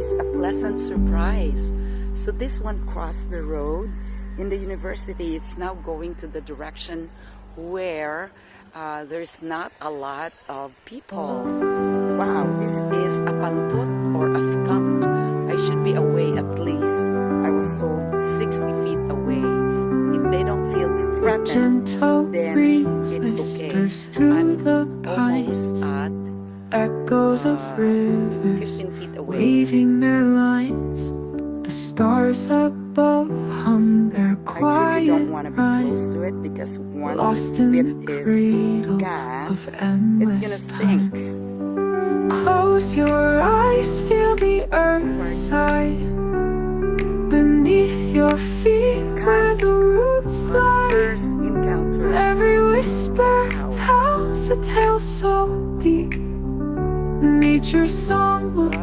is a pleasant surprise. So this one crossed the road. In the university, it's now going to the direction where there's not a lot of people. Wow, this is a pantut or a skunk. I should be away at least, I was told, 60 feet away. If they don't feel threatened, then it's okay. I'm almost at Echoes of rivers 15 feet away. waving their lines. The stars above hum their I quiet truly don't want to be rhyme. close to it because once Lost it's in spit the is cradle gas, of it's endless gonna stink. Close your eyes, feel the earth sigh beneath your feet where the roots lie. First encounter. Every whisper tells a tale so deep. Nature's song will